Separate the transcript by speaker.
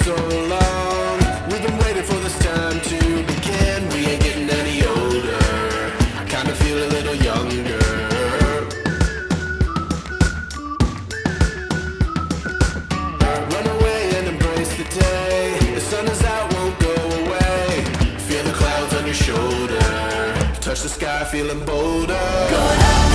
Speaker 1: so long. We've been waiting for this time to begin. We ain't getting any older. I kinda feel a little younger. Run away and embrace the day. The sun is out, won't go away. Feel the clouds on your shoulder. Touch the sky, feeling bolder. Going up.